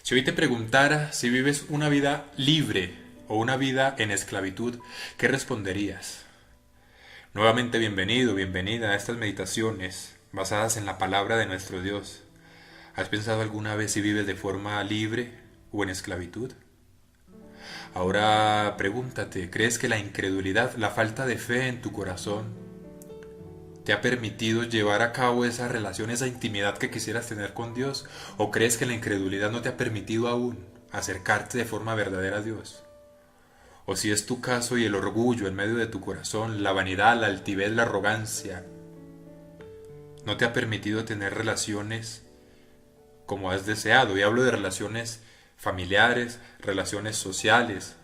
Si hoy te preguntara si vives una vida libre o una vida en esclavitud, ¿qué responderías? Nuevamente bienvenido, bienvenida a estas meditaciones basadas en la palabra de nuestro Dios. ¿Has pensado alguna vez si vives de forma libre o en esclavitud? Ahora pregúntate, ¿crees que la incredulidad, la falta de fe en tu corazón, te ha permitido llevar a cabo esa relación, esa intimidad que quisieras tener con Dios? ¿O crees que la incredulidad no te ha permitido aún acercarte de forma verdadera a Dios? O si es tu caso y el orgullo en medio de tu corazón, la vanidad, la altivez, la arrogancia, no te ha permitido tener relaciones como has deseado. Y hablo de relaciones familiares, relaciones sociales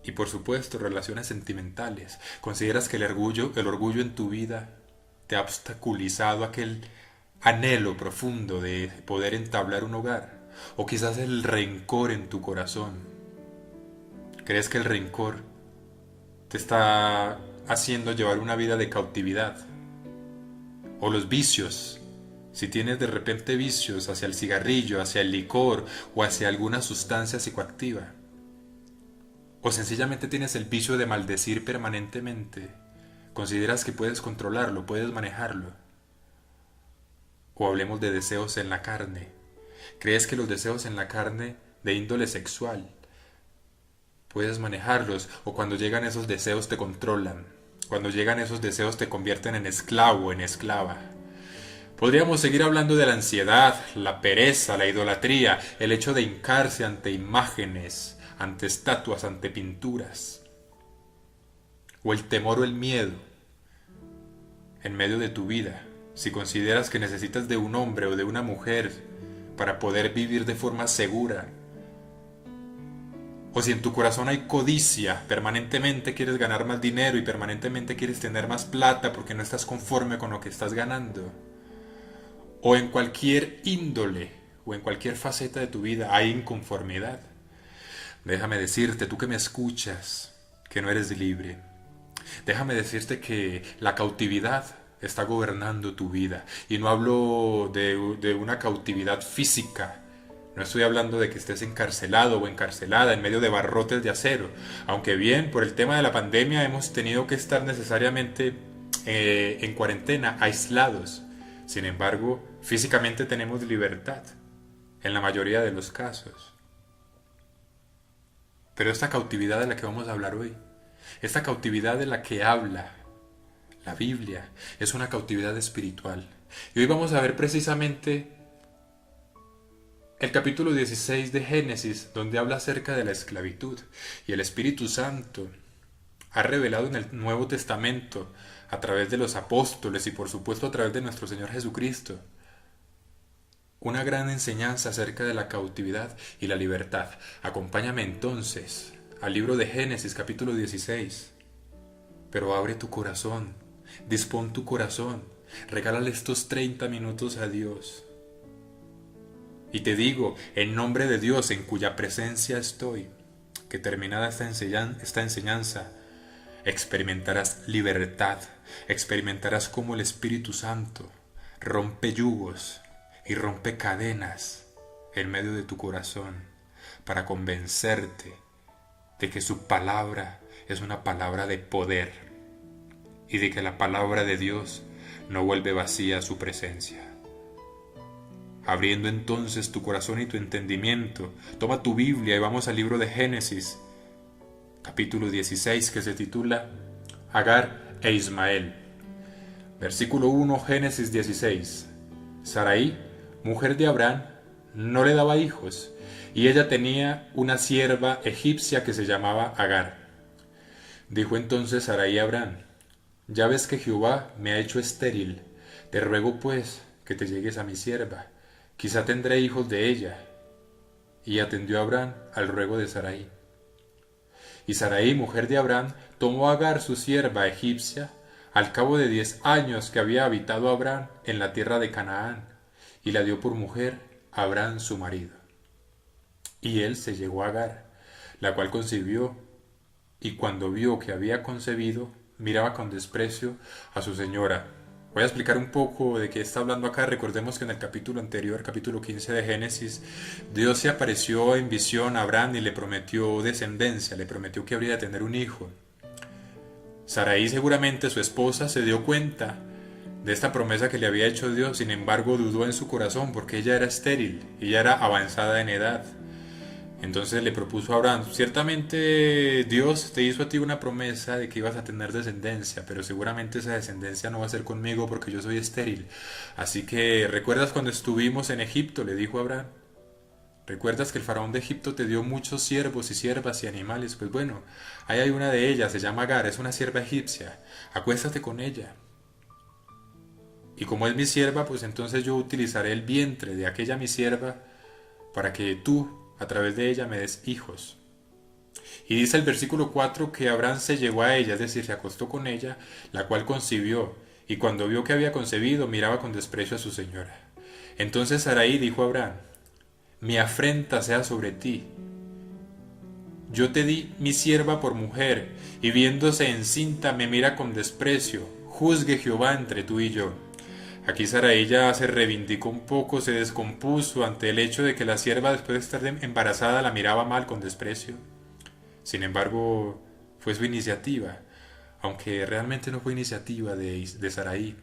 y por supuesto relaciones sentimentales. ¿Consideras que el orgullo en tu vida te ha obstaculizado aquel anhelo profundo de poder entablar un hogar? O quizás el rencor en tu corazón. ¿Crees que el rencor te está haciendo llevar una vida de cautividad? O los vicios. Si tienes de repente vicios hacia el cigarrillo, hacia el licor o hacia alguna sustancia psicoactiva. O sencillamente tienes el vicio de maldecir permanentemente. ¿Consideras que puedes controlarlo, puedes manejarlo? O hablemos de deseos en la carne. ¿Crees que los deseos en la carne de índole sexual puedes manejarlos? O cuando llegan esos deseos te controlan. Cuando llegan esos deseos te convierten en esclavo, en esclava. Podríamos seguir hablando de la ansiedad, la pereza, la idolatría, el hecho de hincarse ante imágenes, ante estatuas, ante pinturas. O el temor o el miedo en medio de tu vida. Si consideras que necesitas de un hombre o de una mujer para poder vivir de forma segura. O si en tu corazón hay codicia, permanentemente quieres ganar más dinero y permanentemente quieres tener más plata porque no estás conforme con lo que estás ganando. O en cualquier índole o en cualquier faceta de tu vida hay inconformidad. Déjame decirte, tú que me escuchas, que no eres libre. Déjame decirte que la cautividad está gobernando tu vida. Y no hablo de una cautividad física. No estoy hablando de que estés encarcelado o encarcelada en medio de barrotes de acero. Aunque bien, por el tema de la pandemia hemos tenido que estar necesariamente en cuarentena, aislados. Sin embargo, físicamente tenemos libertad, en la mayoría de los casos. Pero esta cautividad de la que vamos a hablar hoy, esta cautividad de la que habla la Biblia, es una cautividad espiritual. Y hoy vamos a ver precisamente el capítulo 16 de Génesis, donde habla acerca de la esclavitud. Y el Espíritu Santo ha revelado en el Nuevo Testamento, a través de los apóstoles y por supuesto a través de nuestro Señor Jesucristo, una gran enseñanza acerca de la cautividad y la libertad. Acompáñame entonces al libro de Génesis capítulo 16. Pero abre tu corazón, dispón tu corazón, regálale estos 30 minutos a Dios. Y te digo, en nombre de Dios en cuya presencia estoy, que terminada esta enseñanza, experimentarás libertad, experimentarás cómo el Espíritu Santo rompe yugos y rompe cadenas en medio de tu corazón para convencerte de que su palabra es una palabra de poder y de que la palabra de Dios no vuelve vacía a su presencia. Abriendo entonces tu corazón y tu entendimiento, toma tu Biblia y vamos al libro de Génesis, capítulo 16, que se titula Agar e Ismael. Versículo 1, Génesis 16. Sarai, mujer de Abraham, no le daba hijos, y ella tenía una sierva egipcia que se llamaba Agar. Dijo entonces Sarai a Abraham: ya ves que Jehová me ha hecho estéril, te ruego pues que te llegues a mi sierva, quizá tendré hijos de ella. Y atendió Abraham al ruego de Sarai. Y Sarai, mujer de Abraham, tomó a Agar su sierva egipcia, al cabo de 10 años que había habitado Abraham en la tierra de Canaán, y la dio por mujer a Abraham su marido. Y él se llegó a Agar, la cual concibió, y cuando vio que había concebido, miraba con desprecio a su señora. Voy a explicar un poco de qué está hablando acá. Recordemos que en el capítulo anterior, capítulo 15 de Génesis, Dios se apareció en visión a Abraham y le prometió descendencia, le prometió que habría de tener un hijo. Sarai, seguramente su esposa, se dio cuenta de esta promesa que le había hecho Dios, sin embargo dudó en su corazón porque ella era estéril, ella era avanzada en edad. Entonces le propuso a Abraham: ciertamente Dios te hizo a ti una promesa de que ibas a tener descendencia, pero seguramente esa descendencia no va a ser conmigo porque yo soy estéril. Así que, ¿recuerdas cuando estuvimos en Egipto?, le dijo Abraham. ¿Recuerdas que el faraón de Egipto te dio muchos siervos y siervas y animales? Pues bueno, ahí hay una de ellas, se llama Agar, es una sierva egipcia. Acuéstate con ella. Y como es mi sierva, pues entonces yo utilizaré el vientre de aquella mi sierva para que tú, a través de ella, me des hijos. Y dice el versículo 4 que Abraham se llegó a ella, es decir, se acostó con ella, la cual concibió, y cuando vio que había concebido, miraba con desprecio a su señora. Entonces Sarai dijo a Abraham: mi afrenta sea sobre ti. Yo te di mi sierva por mujer, y viéndose encinta me mira con desprecio. Juzgue Jehová entre tú y yo. Aquí Sarai ya se reivindicó un poco, se descompuso ante el hecho de que la sierva, después de estar embarazada, la miraba mal, con desprecio. Sin embargo, fue su iniciativa, aunque realmente no fue iniciativa de Sarai.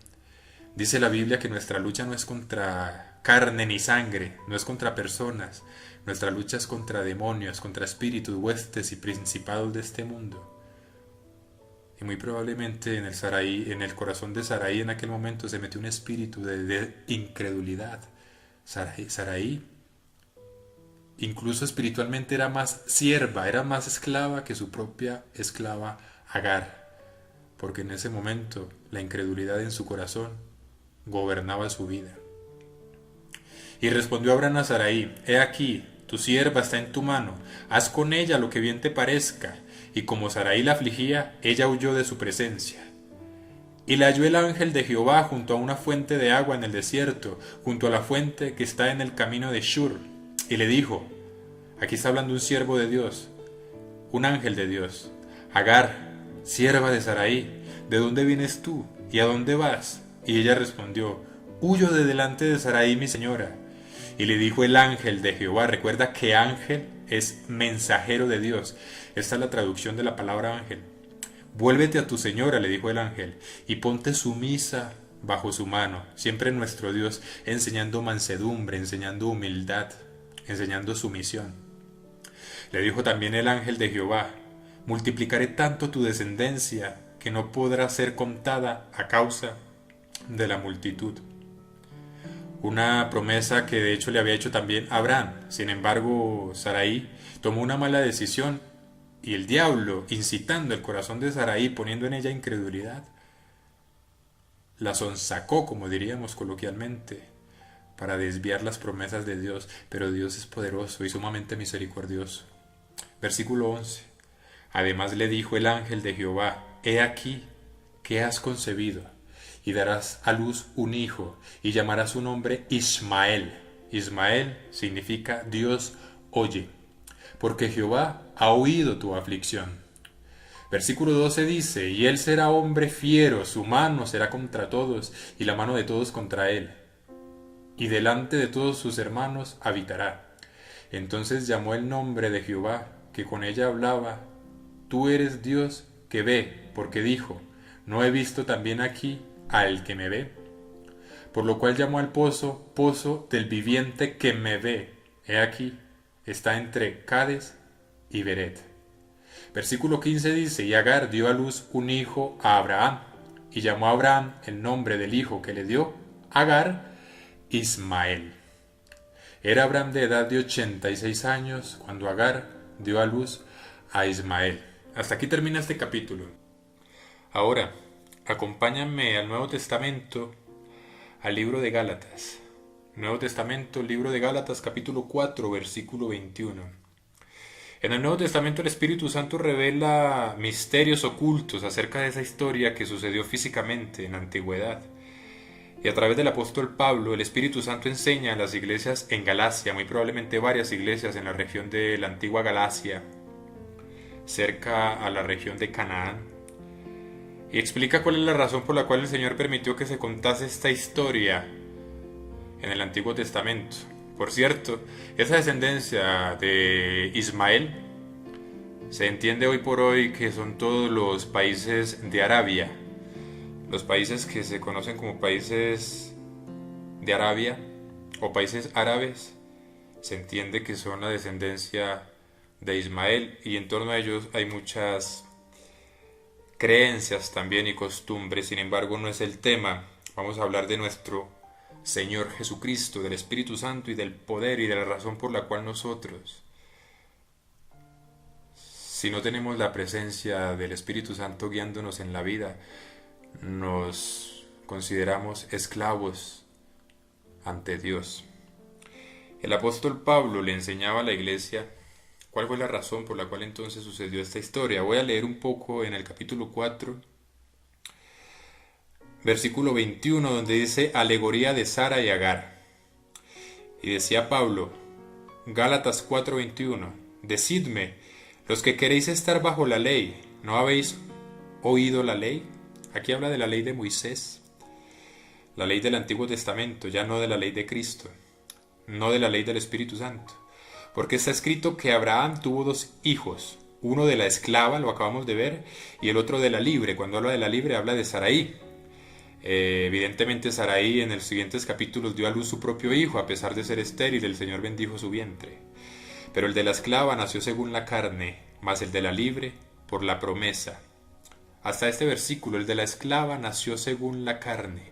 Dice la Biblia que nuestra lucha no es contra carne ni sangre, no es contra personas. Nuestra lucha es contra demonios, contra espíritus, huestes y principados de este mundo. Y muy probablemente en el corazón de Sarai en aquel momento se metió un espíritu de incredulidad. Sarai, incluso espiritualmente, era más sierva, era más esclava que su propia esclava Agar, porque en ese momento la incredulidad en su corazón gobernaba su vida. Y respondió Abraham a Sarai: he aquí, tu sierva está en tu mano, haz con ella lo que bien te parezca. Y como Sarai la afligía, ella huyó de su presencia. Y la halló el ángel de Jehová junto a una fuente de agua en el desierto, junto a la fuente que está en el camino de Shur. Y le dijo, aquí está hablando un siervo de Dios, un ángel de Dios: Agar, sierva de Sarai, ¿de dónde vienes tú? ¿Y a dónde vas? Y ella respondió: huyo de delante de Sarai mi señora. Y le dijo el ángel de Jehová. Recuerda que ángel es mensajero de Dios. Esta es la traducción de la palabra ángel. Vuélvete a tu señora, le dijo el ángel, y ponte sumisa bajo su mano. Siempre nuestro Dios enseñando mansedumbre, enseñando humildad, enseñando sumisión. Le dijo también el ángel de Jehová: multiplicaré tanto tu descendencia que no podrá ser contada a causa de la multitud. Una promesa que de hecho le había hecho también Abraham. Sin embargo, Sarai tomó una mala decisión y el diablo, incitando el corazón de Sarai, poniendo en ella incredulidad, la sonsacó, como diríamos coloquialmente, para desviar las promesas de Dios. Pero Dios es poderoso y sumamente misericordioso. Versículo 11. Además le dijo el ángel de Jehová: he aquí que has concebido y darás a luz un hijo, y llamarás su nombre Ismael. Ismael significa Dios oye, porque Jehová ha oído tu aflicción. Versículo 12 dice: y él será hombre fiero, su mano será contra todos, y la mano de todos contra él, y delante de todos sus hermanos habitará. Entonces llamó el nombre de Jehová, que con ella hablaba: tú eres Dios que ve, porque dijo: ¿no he visto también aquí al que me ve? Por lo cual llamó al pozo, pozo del viviente que me ve. He aquí, está entre Cades y Beret. Versículo 15 dice: y Agar dio a luz un hijo a Abraham, y llamó a Abraham el nombre del hijo que le dio Agar, Ismael. Era Abraham de edad de 86 años cuando Agar dio a luz a Ismael. Hasta aquí termina este capítulo. Ahora, acompáñame al Nuevo Testamento, al libro de Gálatas. Nuevo Testamento, libro de Gálatas, capítulo 4, versículo 21. En el Nuevo Testamento el Espíritu Santo revela misterios ocultos acerca de esa historia que sucedió físicamente en la antigüedad. Y a través del apóstol Pablo, el Espíritu Santo enseña a las iglesias en Galacia, muy probablemente varias iglesias en la región de la antigua Galacia, cerca a la región de Canaán, y explica cuál es la razón por la cual el Señor permitió que se contase esta historia en el Antiguo Testamento. Por cierto, esa descendencia de Ismael se entiende hoy por hoy que son todos los países de Arabia, los países que se conocen como países de Arabia o países árabes. Se entiende que son la descendencia de Ismael y en torno a ellos hay muchas creencias también y costumbres. Sin embargo, no es el tema. Vamos a hablar de nuestro Señor Jesucristo, del Espíritu Santo y del poder y de la razón por la cual nosotros, si no tenemos la presencia del Espíritu Santo guiándonos en la vida, nos consideramos esclavos ante Dios. El apóstol Pablo le enseñaba a la iglesia cuál fue la razón por la cual entonces sucedió esta historia. Voy a leer un poco en el capítulo 4, versículo 21, donde dice alegoría de Sara y Agar. Y decía Pablo, Gálatas 4:21, decidme, los que queréis estar bajo la ley, ¿no habéis oído la ley? Aquí habla de la ley de Moisés, la ley del Antiguo Testamento, ya no de la ley de Cristo, no de la ley del Espíritu Santo. Porque está escrito que Abraham tuvo dos hijos, uno de la esclava, lo acabamos de ver, y el otro de la libre. Cuando habla de la libre habla de Saraí. Evidentemente Saraí en los siguientes capítulos dio a luz su propio hijo, a pesar de ser estéril, el Señor bendijo su vientre. Pero el de la esclava nació según la carne, mas el de la libre por la promesa. Hasta este versículo, el de la esclava nació según la carne,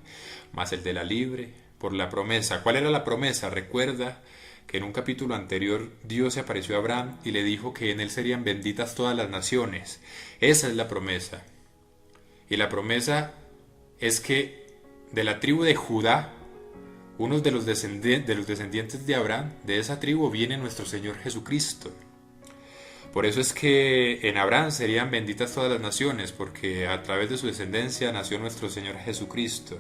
mas el de la libre por la promesa. ¿Cuál era la promesa? Recuerda que en un capítulo anterior Dios se apareció a Abraham y le dijo que en él serían benditas todas las naciones. Esa es la promesa. Y la promesa es que de la tribu de Judá, uno de los descendientes de Abraham, de esa tribu viene nuestro Señor Jesucristo. Por eso es que en Abraham serían benditas todas las naciones, porque a través de su descendencia nació nuestro Señor Jesucristo.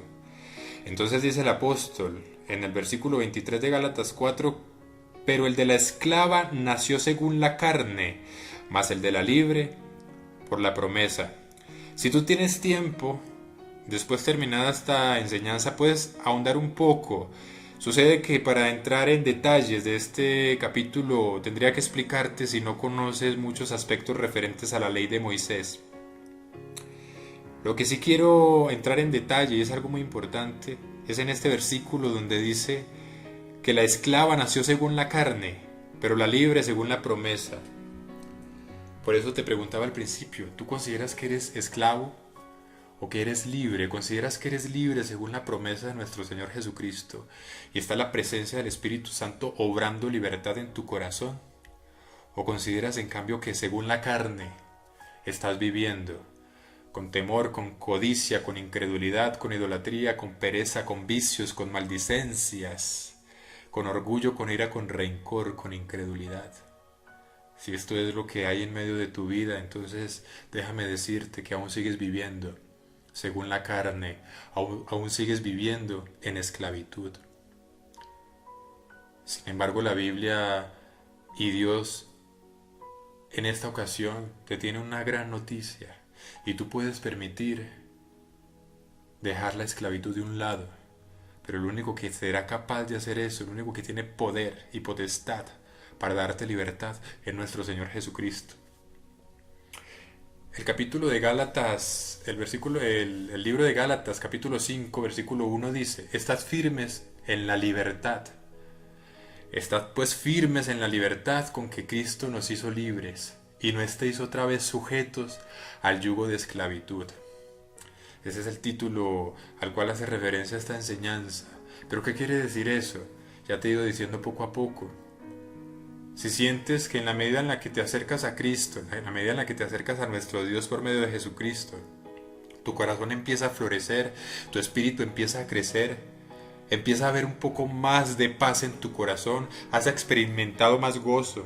Entonces dice el apóstol en el versículo 23 de Gálatas 4, pero el de la esclava nació según la carne, mas el de la libre por la promesa. Si tú tienes tiempo, después terminada esta enseñanza, puedes ahondar un poco. Sucede que para entrar en detalles de este capítulo tendría que explicarte si no conoces muchos aspectos referentes a la ley de Moisés. Lo que sí quiero entrar en detalle, y es algo muy importante, es en este versículo donde dice que la esclava nació según la carne, pero la libre según la promesa. Por eso te preguntaba al principio, ¿tú consideras que eres esclavo o que eres libre? ¿Consideras que eres libre según la promesa de nuestro Señor Jesucristo y está la presencia del Espíritu Santo obrando libertad en tu corazón? ¿O consideras en cambio que según la carne estás viviendo con temor, con codicia, con incredulidad, con idolatría, con pereza, con vicios, con maldicencias, con orgullo, con ira, con rencor, con incredulidad? Si esto es lo que hay en medio de tu vida, entonces déjame decirte que aún sigues viviendo según la carne, aún sigues viviendo en esclavitud. Sin embargo, la Biblia y Dios en esta ocasión te tiene una gran noticia y tú puedes permitir dejar la esclavitud de un lado, pero el único que será capaz de hacer eso, el único que tiene poder y potestad para darte libertad es nuestro Señor Jesucristo. El capítulo de Gálatas, el libro de Gálatas, capítulo 5, versículo 1 dice, estad firmes en la libertad. Estad pues firmes en la libertad con que Cristo nos hizo libres, y no estéis otra vez sujetos al yugo de esclavitud. Ese es el título al cual hace referencia esta enseñanza. ¿Pero qué quiere decir eso? Ya te he ido diciendo poco a poco. Si sientes que en la medida en la que te acercas a Cristo, en la medida en la que te acercas a nuestro Dios por medio de Jesucristo, tu corazón empieza a florecer, tu espíritu empieza a crecer, empieza a haber un poco más de paz en tu corazón, has experimentado más gozo,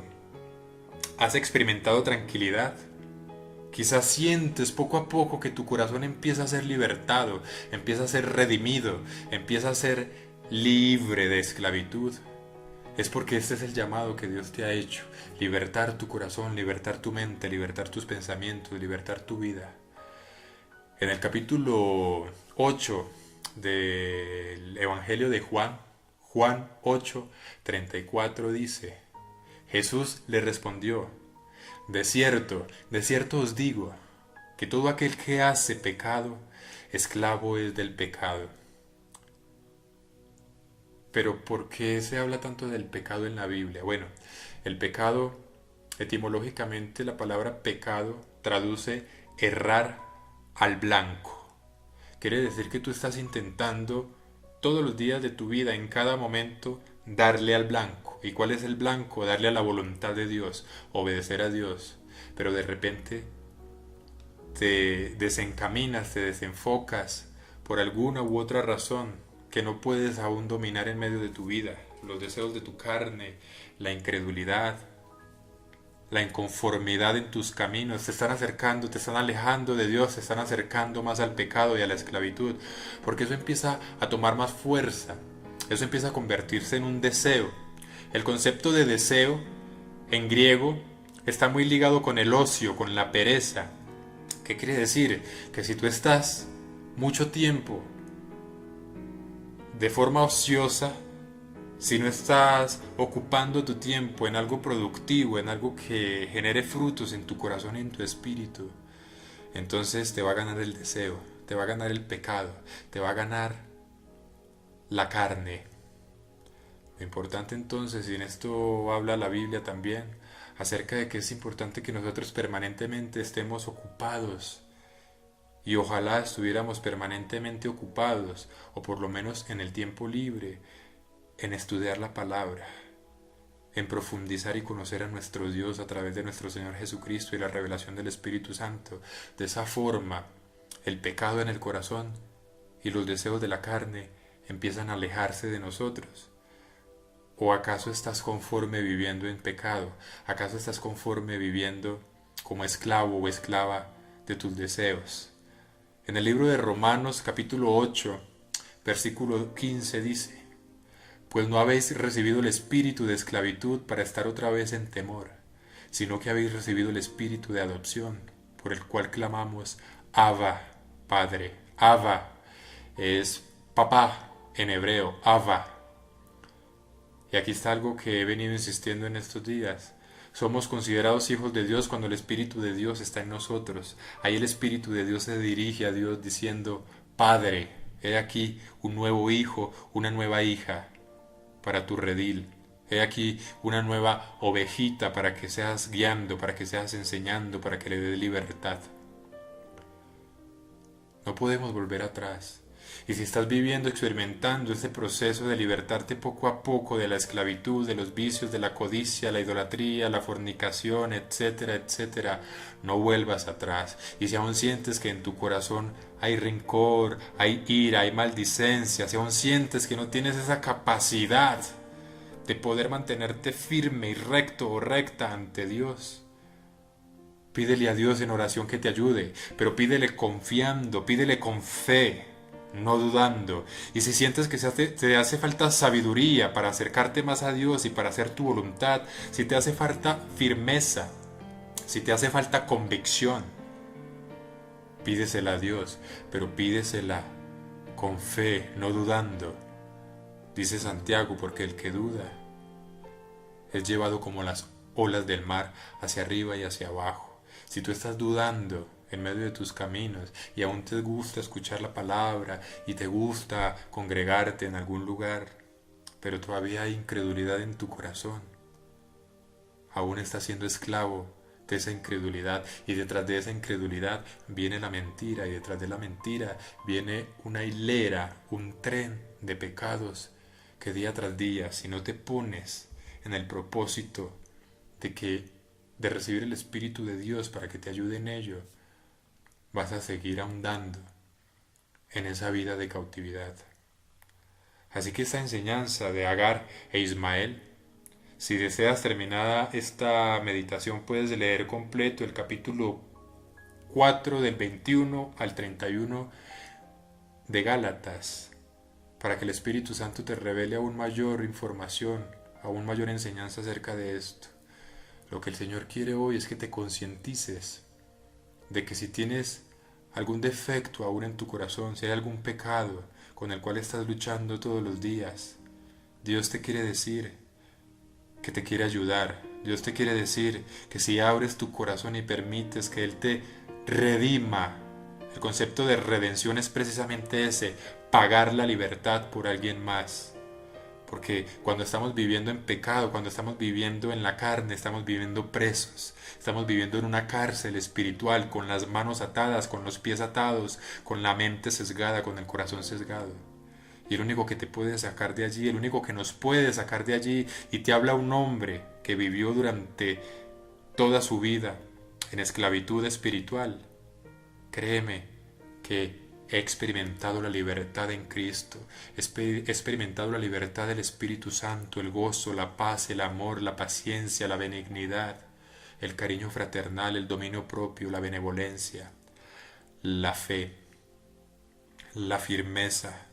has experimentado tranquilidad. Quizás sientes poco a poco que tu corazón empieza a ser libertado, empieza a ser redimido, empieza a ser libre de esclavitud. Es porque este es el llamado que Dios te ha hecho, libertar tu corazón, libertar tu mente, libertar tus pensamientos, libertar tu vida. En el capítulo 8 del Evangelio de Juan, Juan 8:34 dice: Jesús le respondió: de cierto os digo, que todo aquel que hace pecado, esclavo es del pecado. Pero ¿por qué se habla tanto del pecado en la Biblia? Bueno, el pecado, etimológicamente la palabra pecado traduce errar al blanco. Quiere decir que tú estás intentando todos los días de tu vida, en cada momento, darle al blanco. ¿Y cuál es el blanco? Darle a la voluntad de Dios, obedecer a Dios. Pero de repente te desencaminas, te desenfocas por alguna u otra razón que no puedes aún dominar en medio de tu vida. Los deseos de tu carne, la incredulidad, la inconformidad en tus caminos te están acercando, te están alejando de Dios, te están acercando más al pecado y a la esclavitud, porque eso empieza a tomar más fuerza, eso empieza a convertirse en un deseo. El concepto de deseo en griego está muy ligado con el ocio, con la pereza. ¿Qué quiere decir? Que si tú estás mucho tiempo de forma ociosa, si no estás ocupando tu tiempo en algo productivo, en algo que genere frutos en tu corazón y en tu espíritu, entonces te va a ganar el deseo, te va a ganar el pecado, te va a ganar la carne. Lo importante entonces, y en esto habla la Biblia también, acerca de que es importante que nosotros permanentemente estemos ocupados, y ojalá estuviéramos permanentemente ocupados, o por lo menos en el tiempo libre, en estudiar la palabra, en profundizar y conocer a nuestro Dios a través de nuestro Señor Jesucristo y la revelación del Espíritu Santo. De esa forma, el pecado en el corazón y los deseos de la carne empiezan a alejarse de nosotros. ¿O acaso estás conforme viviendo en pecado? ¿Acaso estás conforme viviendo como esclavo o esclava de tus deseos? En el libro de Romanos capítulo 8, versículo 15 dice: Pues no habéis recibido el espíritu de esclavitud para estar otra vez en temor, sino que habéis recibido el espíritu de adopción, por el cual clamamos: Abba, Padre. Abba es papá en hebreo, Abba. Y aquí está algo que he venido insistiendo en estos días. Somos considerados hijos de Dios cuando el Espíritu de Dios está en nosotros. Ahí el Espíritu de Dios se dirige a Dios diciendo: Padre, he aquí un nuevo hijo, una nueva hija para tu redil. He aquí una nueva ovejita para que seas guiando, para que seas enseñando, para que le des libertad. No podemos volver atrás. Y si estás viviendo, experimentando este proceso de libertarte poco a poco de la esclavitud, de los vicios, de la codicia, la idolatría, la fornicación, etcétera, etcétera, no vuelvas atrás. Y si aún sientes que en tu corazón hay rencor, hay ira, hay maldicencia, si aún sientes que no tienes esa capacidad de poder mantenerte firme y recto o recta ante Dios, pídele a Dios en oración que te ayude, pero pídele confiando, pídele con fe, no dudando. Y si sientes que te hace falta sabiduría para acercarte más a Dios y para hacer tu voluntad, si te hace falta firmeza, si te hace falta convicción, pídesela a Dios, pero pídesela con fe, no dudando. Dice Santiago, porque el que duda es llevado como las olas del mar, hacia arriba y hacia abajo. Si tú estás dudando en medio de tus caminos y aún te gusta escuchar la palabra y te gusta congregarte en algún lugar, pero todavía hay incredulidad en tu corazón, aún estás siendo esclavo de esa incredulidad, y detrás de esa incredulidad viene la mentira, y detrás de la mentira viene una hilera, un tren de pecados que día tras día, si no te pones en el propósito de recibir el Espíritu de Dios para que te ayude en ello, vas a seguir ahondando en esa vida de cautividad. Así que esta enseñanza de Agar e Ismael, si deseas terminada esta meditación, puedes leer completo el capítulo 4 del 21 al 31 de Gálatas, para que el Espíritu Santo te revele aún mayor información, aún mayor enseñanza acerca de esto. Lo que el Señor quiere hoy es que te concientices de que si tienes algún defecto aún en tu corazón, si hay algún pecado con el cual estás luchando todos los días, Dios te quiere decir que te quiere ayudar. Dios te quiere decir que si abres tu corazón y permites que Él te redima, el concepto de redención es precisamente ese, pagar la libertad por alguien más. Porque cuando estamos viviendo en pecado, cuando estamos viviendo en la carne, estamos viviendo presos, estamos viviendo en una cárcel espiritual, con las manos atadas, con los pies atados, con la mente sesgada, con el corazón sesgado. Y el único que te puede sacar de allí, el único que nos puede sacar de allí, y te habla un hombre que vivió durante toda su vida en esclavitud espiritual. Créeme que he experimentado la libertad en Cristo, he experimentado la libertad del Espíritu Santo, el gozo, la paz, el amor, la paciencia, la benignidad, el cariño fraternal, el dominio propio, la benevolencia, la fe, la firmeza.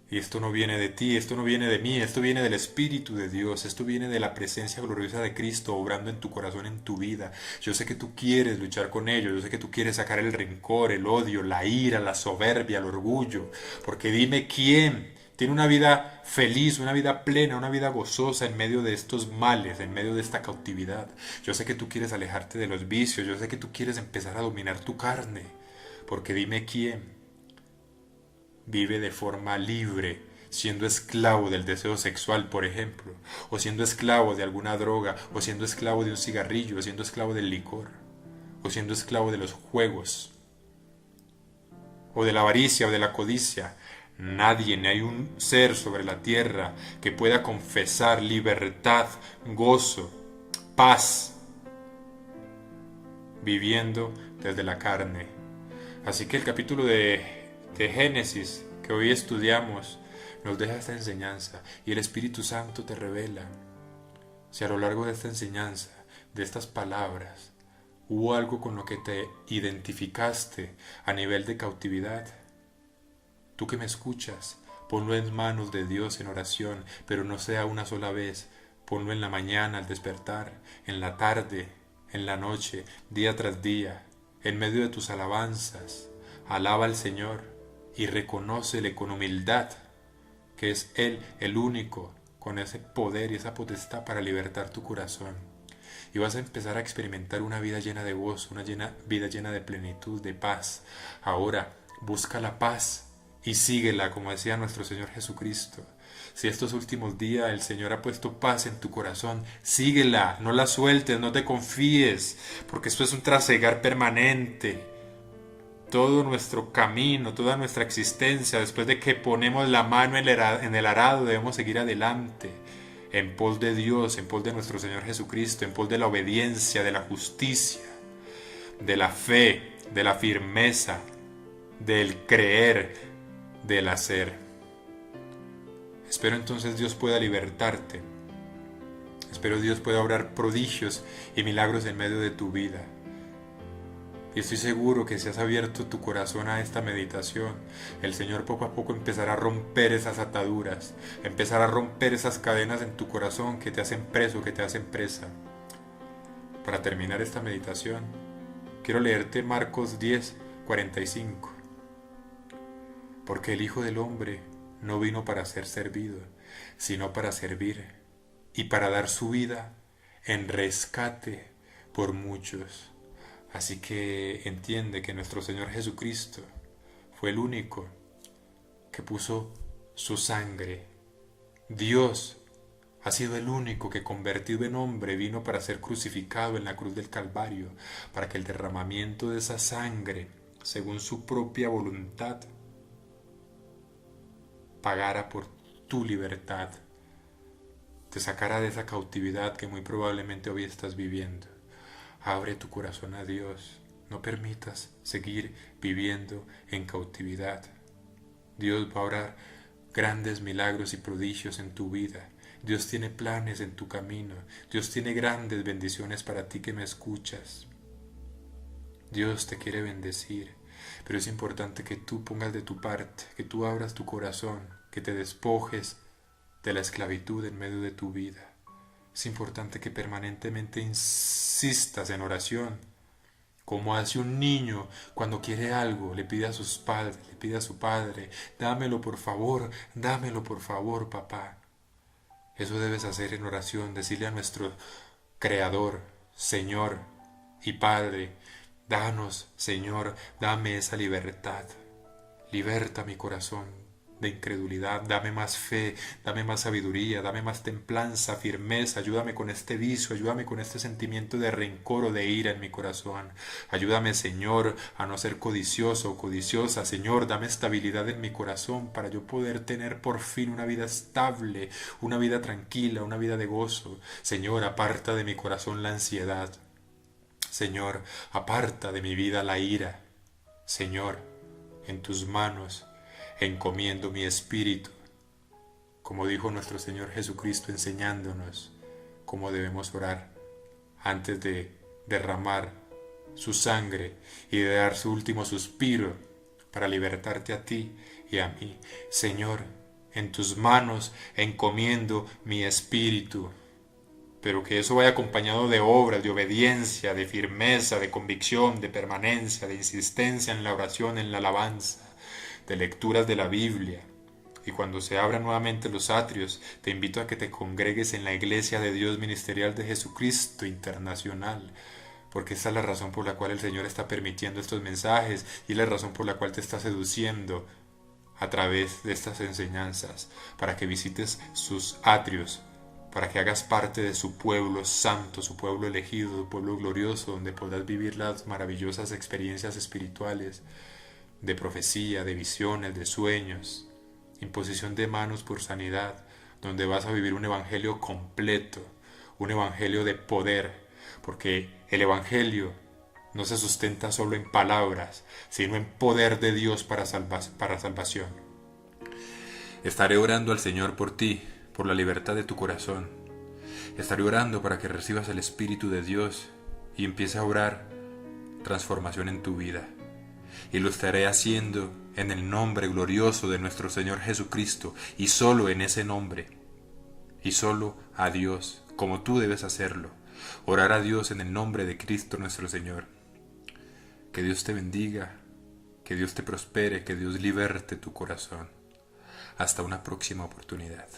Y esto no viene de ti, esto no viene de mí, esto viene del Espíritu de Dios, esto viene de la presencia gloriosa de Cristo obrando en tu corazón, en tu vida. Yo sé que tú quieres luchar con ello, yo sé que tú quieres sacar el rencor, el odio, la ira, la soberbia, el orgullo, porque dime quién tiene una vida feliz, una vida plena, una vida gozosa en medio de estos males, en medio de esta cautividad. Yo sé que tú quieres alejarte de los vicios, yo sé que tú quieres empezar a dominar tu carne, porque dime quién vive de forma libre, siendo esclavo del deseo sexual, por ejemplo, o siendo esclavo de alguna droga, o siendo esclavo de un cigarrillo, o siendo esclavo del licor, o siendo esclavo de los juegos, o de la avaricia, o de la codicia. Nadie, ni hay un ser sobre la tierra que pueda confesar libertad, gozo, paz, viviendo desde la carne. Así que el capítulo de Génesis que hoy estudiamos nos deja esta enseñanza y el Espíritu Santo te revela si a lo largo de esta enseñanza, de estas palabras, hubo algo con lo que te identificaste a nivel de cautividad. Tú que me escuchas, ponlo en manos de Dios en oración, pero no sea una sola vez. Ponlo en la mañana al despertar, en la tarde, en la noche, día tras día, en medio de tus alabanzas. Alaba al Señor y reconócele con humildad que es Él el único con ese poder y esa potestad para libertar tu corazón. Y vas a empezar a experimentar una vida llena de gozo, una vida llena de plenitud, de paz. Ahora, busca la paz y síguela, como decía nuestro Señor Jesucristo. Si estos últimos días el Señor ha puesto paz en tu corazón, síguela, no la sueltes, no te confíes, porque esto es un trasegar permanente. Todo nuestro camino, toda nuestra existencia, después de que ponemos la mano en el arado, debemos seguir adelante, en pos de Dios, en pos de nuestro Señor Jesucristo, en pos de la obediencia, de la justicia, de la fe, de la firmeza, del creer, del hacer. Espero entonces Dios pueda libertarte. Espero Dios pueda obrar prodigios y milagros en medio de tu vida. Y estoy seguro que si has abierto tu corazón a esta meditación, el Señor poco a poco empezará a romper esas ataduras, empezará a romper esas cadenas en tu corazón que te hacen preso, que te hacen presa. Para terminar esta meditación, quiero leerte Marcos 10:45. Porque el Hijo del Hombre no vino para ser servido, sino para servir y para dar su vida en rescate por muchos. Así que entiende que nuestro Señor Jesucristo fue el único que puso su sangre. Dios ha sido el único que convertido en hombre vino para ser crucificado en la cruz del Calvario, para que el derramamiento de esa sangre, según su propia voluntad, pagara por tu libertad, te sacara de esa cautividad que muy probablemente hoy estás viviendo. Abre tu corazón a Dios, no permitas seguir viviendo en cautividad. Dios va a obrar grandes milagros y prodigios en tu vida. Dios tiene planes en tu camino. Dios tiene grandes bendiciones para ti que me escuchas. Dios te quiere bendecir, pero es importante que tú pongas de tu parte, que tú abras tu corazón, que te despojes de la esclavitud en medio de tu vida. Es importante que permanentemente insistas en oración, como hace un niño cuando quiere algo, le pide a sus padres, le pide a su padre, dámelo por favor, papá. Eso debes hacer en oración, decirle a nuestro Creador, Señor y Padre, danos, Señor, dame esa libertad. Liberta mi corazón de incredulidad, dame más fe, dame más sabiduría, dame más templanza, firmeza, ayúdame con este vicio, ayúdame con este sentimiento de rencor o de ira en mi corazón. Ayúdame, Señor, a no ser codicioso o codiciosa. Señor, dame estabilidad en mi corazón para yo poder tener por fin una vida estable, una vida tranquila, una vida de gozo. Señor, aparta de mi corazón la ansiedad. Señor, aparta de mi vida la ira. Señor, en tus manos encomiendo mi espíritu, como dijo nuestro Señor Jesucristo enseñándonos cómo debemos orar antes de derramar su sangre y de dar su último suspiro para libertarte a ti y a mí. Señor, en tus manos encomiendo mi espíritu, pero que eso vaya acompañado de obras, de obediencia, de firmeza, de convicción, de permanencia, de insistencia en la oración, en la alabanza, de lecturas de la Biblia. Y cuando se abran nuevamente los atrios, te invito a que te congregues en la Iglesia de Dios Ministerial de Jesucristo Internacional, porque esta es la razón por la cual el Señor está permitiendo estos mensajes y la razón por la cual te está seduciendo a través de estas enseñanzas, para que visites sus atrios, para que hagas parte de su pueblo santo, su pueblo elegido, su pueblo glorioso, donde podrás vivir las maravillosas experiencias espirituales de profecía, de visiones, de sueños, imposición de manos por sanidad, donde vas a vivir un evangelio completo, un evangelio de poder, porque el evangelio no se sustenta solo en palabras, sino en poder de Dios para salvación. Estaré orando al Señor por ti, por la libertad de tu corazón. Estaré orando para que recibas el Espíritu de Dios y empiece a orar transformación en tu vida. Y lo estaré haciendo en el nombre glorioso de nuestro Señor Jesucristo, y solo en ese nombre, y solo a Dios, como tú debes hacerlo, orar a Dios en el nombre de Cristo nuestro Señor. Que Dios te bendiga, que Dios te prospere, que Dios liberte tu corazón. Hasta una próxima oportunidad.